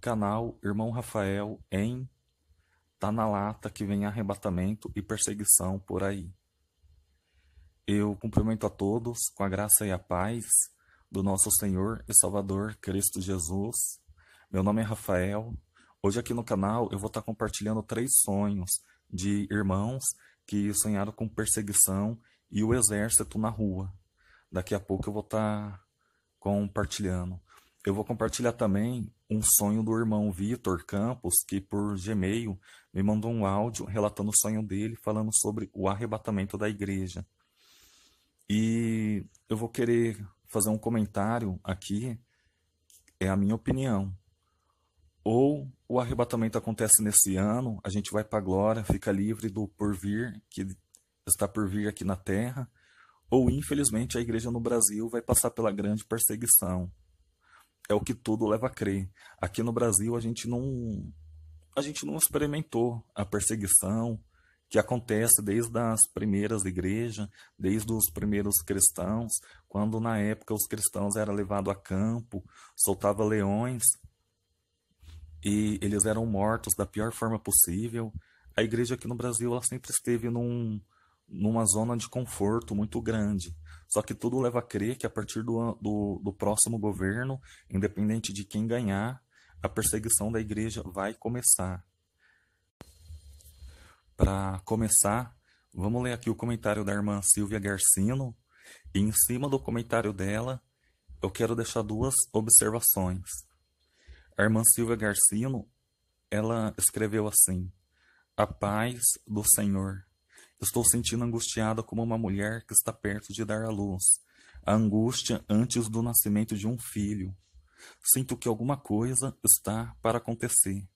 Canal Irmão Rafael em Tá na lata que vem arrebatamento e perseguição por aí. Eu cumprimento a todos com a graça e a paz do nosso Senhor e Salvador Cristo Jesus. Meu nome é Rafael. Hoje aqui no canal eu vou estar compartilhando 3 sonhos de irmãos que sonharam com perseguição e o exército na rua. Daqui a pouco eu vou estar compartilhando. Eu vou compartilhar também um sonho do irmão Vitor Campos, que por Gmail me mandou um áudio relatando o sonho dele, falando sobre o arrebatamento da igreja. E eu vou querer fazer um comentário aqui, é a minha opinião. Ou o arrebatamento acontece nesse ano, a gente vai para a glória, fica livre do porvir, que está por vir aqui na terra, ou infelizmente a igreja no Brasil vai passar pela grande perseguição. É o que tudo leva a crer. Aqui no Brasil a gente não experimentou a perseguição que acontece desde as primeiras igrejas, desde os primeiros cristãos, quando na época os cristãos eram levados a campo, soltavam leões e eles eram mortos da pior forma possível. A igreja aqui no Brasil ela sempre esteve numa zona de conforto muito grande. Só que tudo leva a crer que a partir do próximo governo, independente de quem ganhar, a perseguição da igreja vai começar. Para começar, vamos ler aqui o comentário da irmã Silvia Garcino. E em cima do comentário dela, eu quero deixar 2 observações. A irmã Silvia Garcino, ela escreveu assim: A paz do Senhor. Estou sentindo angustiada como uma mulher que está perto de dar à luz. A angústia antes do nascimento de um filho. Sinto que alguma coisa está para acontecer.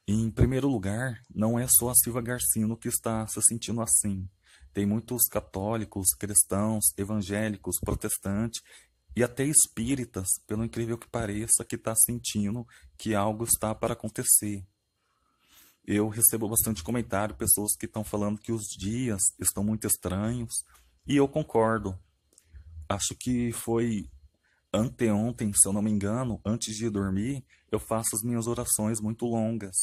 Em primeiro lugar, não é só a Silvia Garcino que está se sentindo assim. Tem muitos católicos, cristãos, evangélicos, protestantes e até espíritas, pelo incrível que pareça, que está sentindo que algo está para acontecer. Eu recebo bastante comentário, pessoas que estão falando que os dias estão muito estranhos, e eu concordo. Acho que foi anteontem, se eu não me engano, antes de dormir, eu faço as minhas orações muito longas.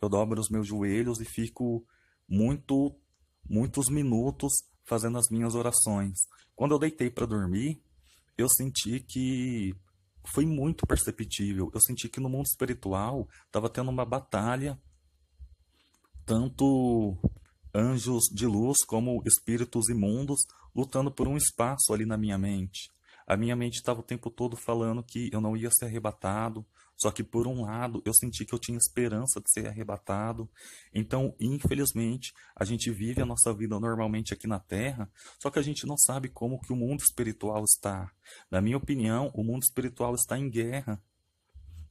Eu dobro os meus joelhos e fico muitos minutos fazendo as minhas orações. Quando eu deitei para dormir, eu senti que foi muito perceptível. Eu senti que no mundo espiritual estava tendo uma batalha, tanto anjos de luz como espíritos imundos lutando por um espaço ali na minha mente. A minha mente estava o tempo todo falando que eu não ia ser arrebatado, só que por um lado eu senti que eu tinha esperança de ser arrebatado. Então, infelizmente, a gente vive a nossa vida normalmente aqui na Terra, só que a gente não sabe como que o mundo espiritual está. Na minha opinião, o mundo espiritual está em guerra.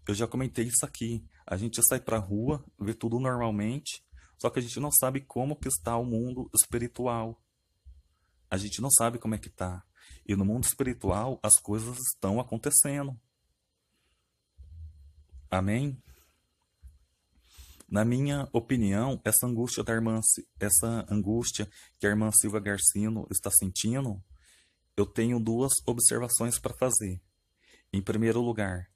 Eu já comentei isso aqui. A gente sai para a rua, vê tudo normalmente, só que a gente não sabe como que está o mundo espiritual. A gente não sabe como é que está. E no mundo espiritual as coisas estão acontecendo. Amém? Na minha opinião, essa angústia que a irmã Silvia Garcino está sentindo, eu tenho 2 observações para fazer. Em primeiro lugar,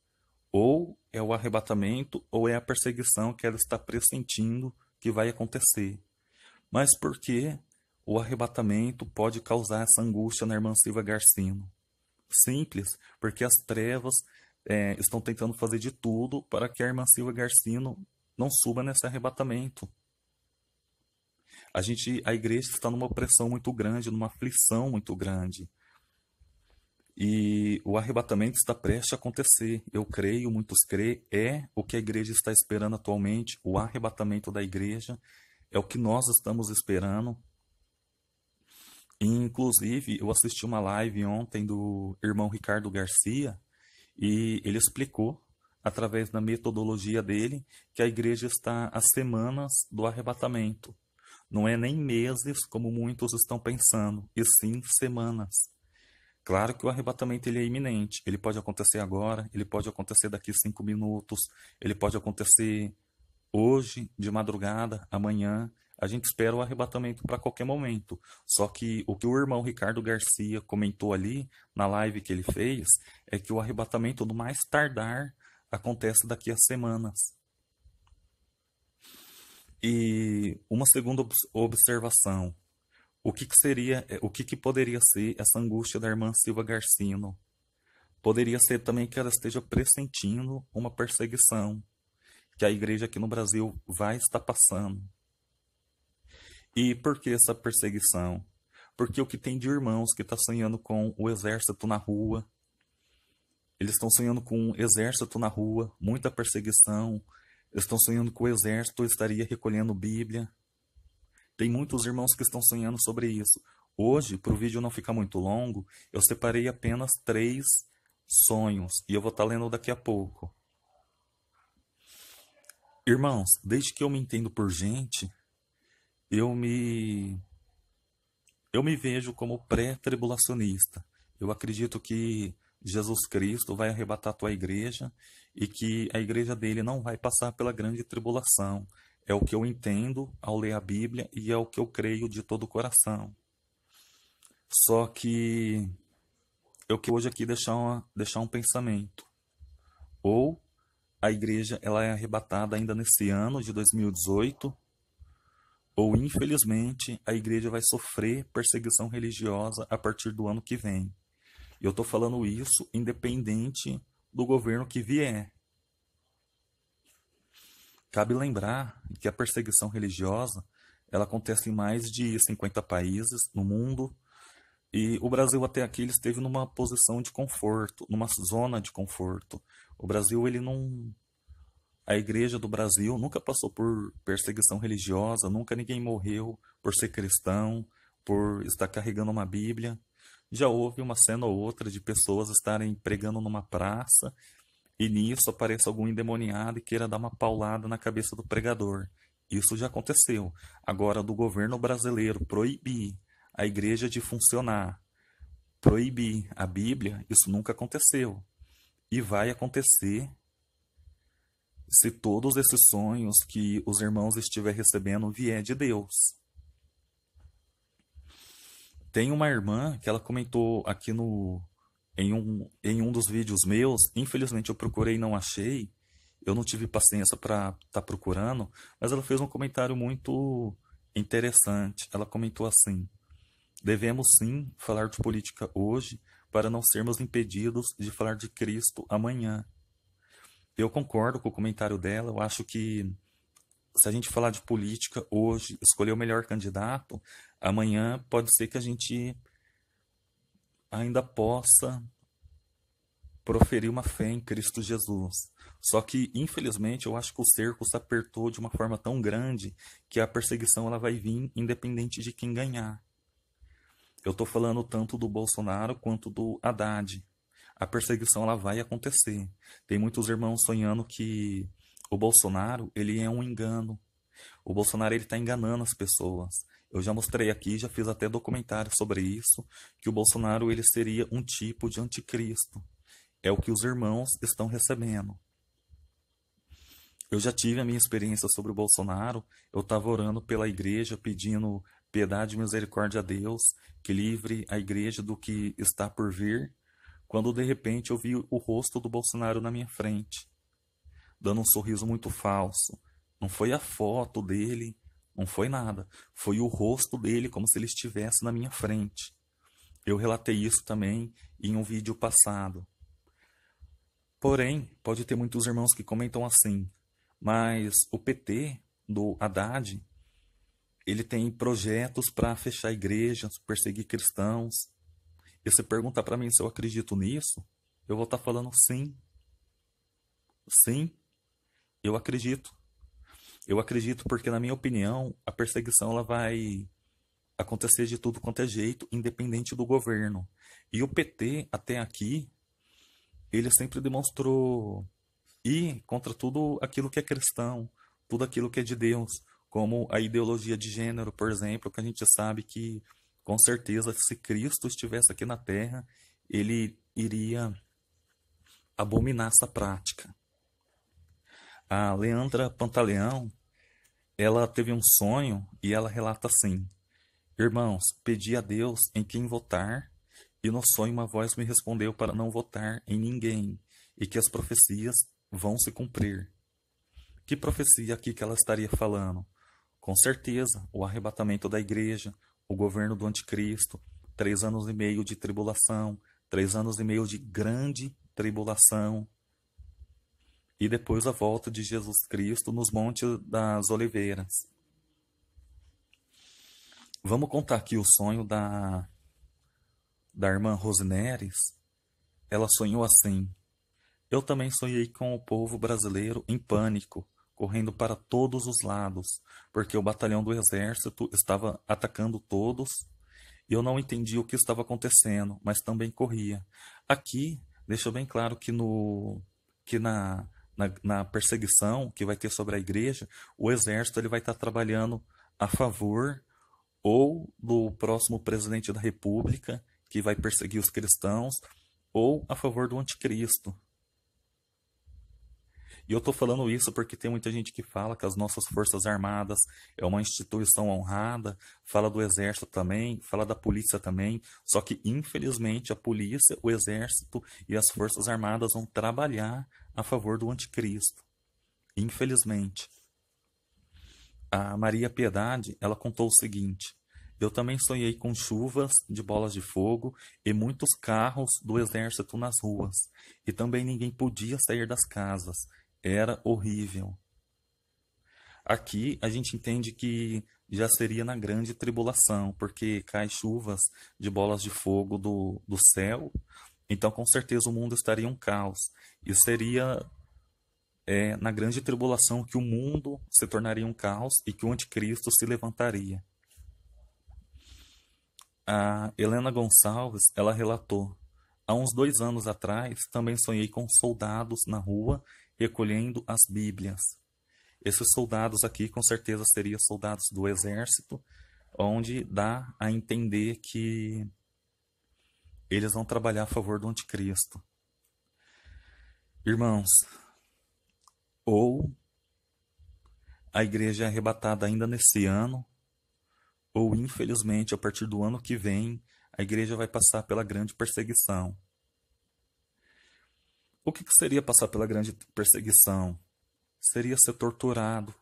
ou é o arrebatamento ou é a perseguição que ela está pressentindo que vai acontecer. Mas por que o arrebatamento pode causar essa angústia na irmã Silvia Garcino? Simples, porque as trevas estão tentando fazer de tudo para que a irmã Silvia Garcino não suba nesse arrebatamento. A igreja está numa opressão muito grande, numa aflição muito grande. E o arrebatamento está prestes a acontecer. Eu creio, muitos creem, é o que a igreja está esperando atualmente. O arrebatamento da igreja é o que nós estamos esperando. E, inclusive, eu assisti uma live ontem do irmão Ricardo Garcia e ele explicou, através da metodologia dele, que a igreja está às semanas do arrebatamento. Não é nem meses, como muitos estão pensando, e sim semanas. Claro que o arrebatamento ele é iminente. Ele pode acontecer agora, ele pode acontecer daqui a 5 minutos, ele pode acontecer hoje, de madrugada, amanhã. A gente espera o arrebatamento para qualquer momento. Só que o irmão Ricardo Garcia comentou ali, na live que ele fez, é que o arrebatamento, no mais tardar, acontece daqui a semanas. E uma segunda observação, o que que poderia ser essa angústia da irmã Silva Garcino? Poderia ser também que ela esteja pressentindo uma perseguição que a igreja aqui no Brasil vai estar passando. E por que essa perseguição? Porque o que tem de irmãos que está sonhando com o exército na rua, eles estão sonhando com um exército na rua, muita perseguição, eles estão sonhando que o exército estaria recolhendo Bíblia. Tem muitos irmãos que estão sonhando sobre isso. Hoje, para o vídeo não ficar muito longo, eu separei apenas 3 sonhos e eu vou estar lendo daqui a pouco. Irmãos, desde que eu me entendo por gente, eu me vejo como pré-tribulacionista. Eu acredito que Jesus Cristo vai arrebatar a tua igreja e que a igreja dele não vai passar pela grande tribulação. É o que eu entendo ao ler a Bíblia e é o que eu creio de todo o coração. Só que eu quero hoje aqui deixar um pensamento. Ou a igreja ela é arrebatada ainda nesse ano de 2018, ou infelizmente a igreja vai sofrer perseguição religiosa a partir do ano que vem. E eu estou falando isso independente do governo que vier. Cabe lembrar que a perseguição religiosa ela acontece em mais de 50 países no mundo. E o Brasil até aqui ele esteve numa posição de conforto, numa zona de conforto. O Brasil, ele não... A igreja do Brasil nunca passou por perseguição religiosa, nunca ninguém morreu por ser cristão, por estar carregando uma Bíblia. Já houve uma cena ou outra de pessoas estarem pregando numa praça e nisso aparece algum endemoniado e queira dar uma paulada na cabeça do pregador. Isso já aconteceu. Agora, do governo brasileiro proibir a igreja de funcionar, proibir a Bíblia, isso nunca aconteceu. E vai acontecer se todos esses sonhos que os irmãos estiver recebendo vier de Deus. Tem uma irmã que ela comentou aqui em um dos vídeos meus, infelizmente eu procurei e não achei, eu não tive paciência para estar procurando, mas ela fez um comentário muito interessante. Ela comentou assim: devemos sim falar de política hoje para não sermos impedidos de falar de Cristo amanhã. Eu concordo com o comentário dela, eu acho que se a gente falar de política hoje, escolher o melhor candidato, amanhã pode ser que a gente ainda possa proferir uma fé em Cristo Jesus. Só que, infelizmente, eu acho que o cerco se apertou de uma forma tão grande que a perseguição ela vai vir independente de quem ganhar. Eu estou falando tanto do Bolsonaro quanto do Haddad. A perseguição ela vai acontecer. Tem muitos irmãos sonhando que o Bolsonaro ele é um engano. O Bolsonaro ele está enganando as pessoas. Eu já mostrei aqui, já fiz até documentário sobre isso, que o Bolsonaro ele seria um tipo de anticristo. É o que os irmãos estão recebendo. Eu já tive a minha experiência sobre o Bolsonaro. Eu estava orando pela igreja, pedindo piedade e misericórdia a Deus, que livre a igreja do que está por vir, quando de repente eu vi o rosto do Bolsonaro na minha frente, dando um sorriso muito falso. Não foi a foto dele, não foi nada. Foi o rosto dele como se ele estivesse na minha frente. Eu relatei isso também em um vídeo passado. Porém, pode ter muitos irmãos que comentam assim, mas o PT do Haddad, ele tem projetos para fechar igrejas, perseguir cristãos. E você pergunta para mim se eu acredito nisso, eu vou estar falando sim. Sim, eu acredito. Eu acredito porque, na minha opinião, a perseguição ela vai acontecer de tudo quanto é jeito, independente do governo. E o PT, até aqui, ele sempre demonstrou ir contra tudo aquilo que é cristão, tudo aquilo que é de Deus, como a ideologia de gênero, por exemplo, que a gente sabe que, com certeza, se Cristo estivesse aqui na Terra, ele iria abominar essa prática. A Leandra Pantaleão, ela teve um sonho e ela relata assim: irmãos, pedi a Deus em quem votar, e no sonho uma voz me respondeu para não votar em ninguém, e que as profecias vão se cumprir. Que profecia aqui que ela estaria falando? Com certeza, o arrebatamento da igreja, o governo do anticristo, 3 anos e meio de tribulação, 3 anos e meio de grande tribulação, e depois a volta de Jesus Cristo nos Montes das Oliveiras. Vamos contar aqui o sonho da irmã Rosineres. Ela sonhou assim: eu também sonhei com o povo brasileiro em pânico, correndo para todos os lados, porque o batalhão do exército estava atacando todos, e eu não entendi o que estava acontecendo, mas também corria. Aqui, deixa bem claro que na perseguição que vai ter sobre a igreja, o exército ele vai estar trabalhando a favor ou do próximo presidente da República, que vai perseguir os cristãos, ou a favor do anticristo. E eu estou falando isso porque tem muita gente que fala que as nossas Forças Armadas é uma instituição honrada, fala do Exército também, fala da polícia também, só que infelizmente a polícia, o Exército e as Forças Armadas vão trabalhar a favor do anticristo. Infelizmente. A Maria Piedade, ela contou o seguinte: eu também sonhei com chuvas de bolas de fogo e muitos carros do exército nas ruas, e também ninguém podia sair das casas. Era horrível. Aqui a gente entende que já seria na grande tribulação, porque cai chuvas de bolas de fogo do céu, então com certeza o mundo estaria um caos. E seria na grande tribulação que o mundo se tornaria um caos e que o anticristo se levantaria. A Helena Gonçalves, ela relatou: há uns 2 anos atrás, também sonhei com soldados na rua recolhendo as Bíblias. Esses soldados aqui, com certeza, seriam soldados do exército, onde dá a entender que eles vão trabalhar a favor do anticristo. Irmãos, ou a igreja é arrebatada ainda nesse ano, ou infelizmente a partir do ano que vem a igreja vai passar pela grande perseguição. O que seria passar pela grande perseguição? Seria ser torturado,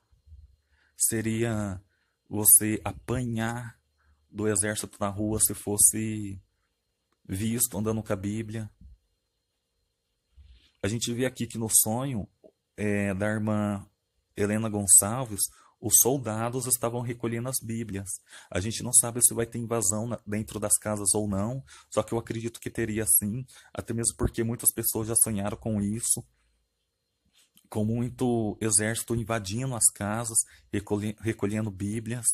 seria você apanhar do exército na rua se fosse visto andando com a Bíblia. A gente vê aqui que no sonho da irmã Helena Gonçalves, os soldados estavam recolhendo as Bíblias. A gente não sabe se vai ter invasão dentro das casas ou não, só que eu acredito que teria sim, até mesmo porque muitas pessoas já sonharam com isso, com muito exército invadindo as casas, recolhendo Bíblias.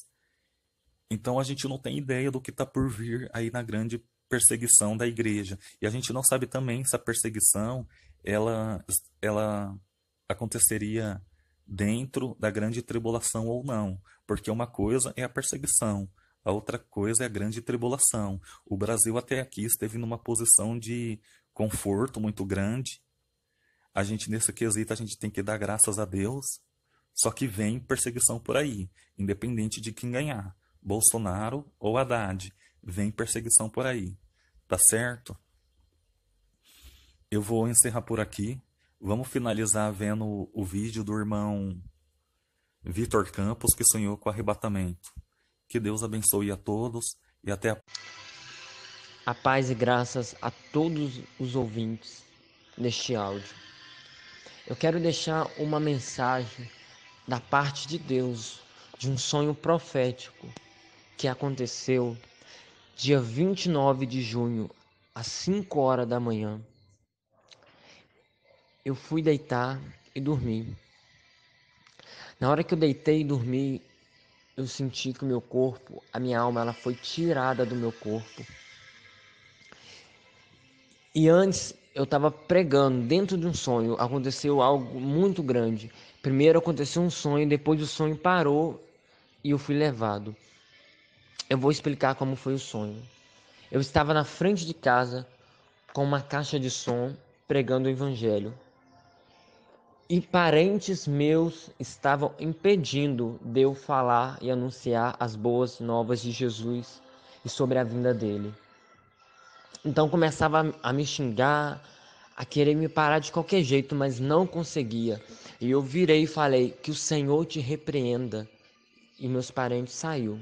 Então a gente não tem ideia do que está por vir aí na grande perseguição da igreja. E a gente não sabe também se a perseguição ela aconteceria dentro da grande tribulação ou não, porque uma coisa é a perseguição, a outra coisa é a grande tribulação. O Brasil até aqui esteve numa posição de conforto muito grande. A gente, nesse quesito, a gente tem que dar graças a Deus, só que vem perseguição por aí, independente de quem ganhar, Bolsonaro ou Haddad, vem perseguição por aí, tá certo? Eu vou encerrar por aqui. Vamos finalizar vendo o vídeo do irmão Vitor Campos, que sonhou com arrebatamento. Que Deus abençoe a todos e até a paz e graças a todos os ouvintes deste áudio. Eu quero deixar uma mensagem da parte de Deus, de um sonho profético que aconteceu dia 29 de junho, às 5 horas da manhã. Eu fui deitar e dormi. Na hora que eu deitei e dormi, eu senti que o meu corpo, a minha alma, ela foi tirada do meu corpo. E antes eu estava pregando dentro de um sonho, aconteceu algo muito grande. Primeiro aconteceu um sonho, depois o sonho parou e eu fui levado. Eu vou explicar como foi o sonho. Eu estava na frente de casa com uma caixa de som pregando o evangelho. E parentes meus estavam impedindo de eu falar e anunciar as boas novas de Jesus e sobre a vinda dele. Então começava a me xingar, a querer me parar de qualquer jeito, mas não conseguia. E eu virei e falei: que o Senhor te repreenda. E meus parentes saiu.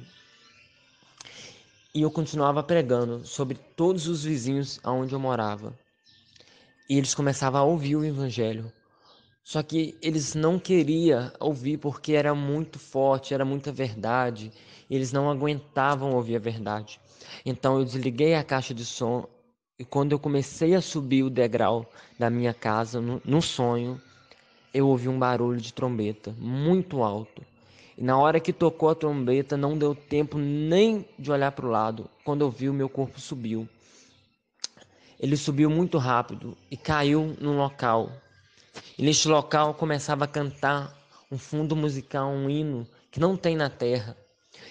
E eu continuava pregando sobre todos os vizinhos aonde eu morava. E eles começavam a ouvir o evangelho. Só que eles não queriam ouvir porque era muito forte, era muita verdade. Eles não aguentavam ouvir a verdade. Então eu desliguei a caixa de som e quando eu comecei a subir o degrau da minha casa, no sonho, eu ouvi um barulho de trombeta muito alto. E na hora que tocou a trombeta, não deu tempo nem de olhar para o lado. Quando eu vi, o meu corpo subiu. Ele subiu muito rápido e caiu num local. E neste local começava a cantar um fundo musical, um hino que não tem na terra.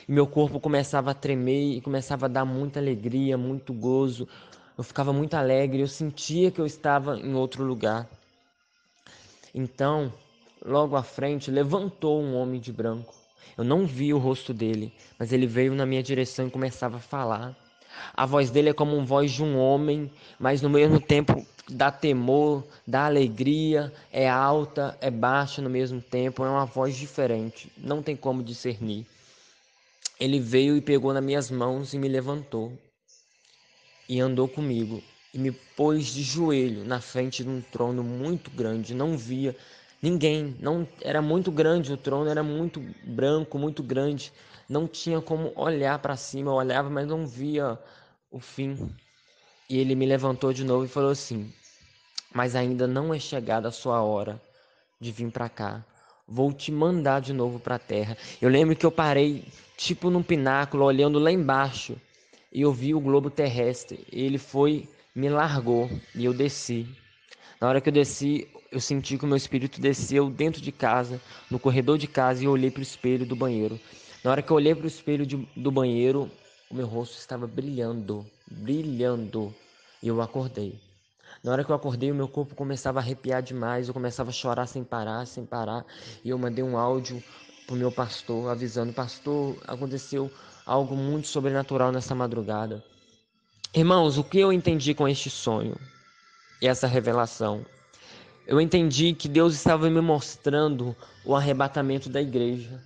E meu corpo começava a tremer e começava a dar muita alegria, muito gozo. Eu ficava muito alegre, eu sentia que eu estava em outro lugar. Então, logo à frente, levantou um homem de branco. Eu não vi o rosto dele, mas ele veio na minha direção e começava a falar. A voz dele é como a voz de um homem, mas no mesmo tempo dá temor, dá alegria, é alta, é baixa no mesmo tempo, é uma voz diferente, não tem como discernir. Ele veio e pegou nas minhas mãos e me levantou e andou comigo e me pôs de joelho na frente de um trono muito grande. Não via ninguém, não era muito grande o trono, era muito branco, muito grande. Não tinha como olhar para cima, eu olhava, mas não via o fim. E ele me levantou de novo e falou assim: mas ainda não é chegada a sua hora de vir para cá. Vou te mandar de novo para a terra. Eu lembro que eu parei tipo num pináculo, olhando lá embaixo, e eu vi o globo terrestre. Ele foi, me largou e eu desci. Na hora que eu desci, eu senti que o meu espírito desceu dentro de casa, no corredor de casa, e eu olhei para o espelho do banheiro. Na hora que eu olhei para o espelho do banheiro, o meu rosto estava brilhando, brilhando, e eu acordei. Na hora que eu acordei, o meu corpo começava a arrepiar demais, eu começava a chorar sem parar, sem parar, e eu mandei um áudio pro meu pastor, avisando: pastor, aconteceu algo muito sobrenatural nessa madrugada. Irmãos, o que eu entendi com este sonho e essa revelação? Eu entendi que Deus estava me mostrando o arrebatamento da igreja.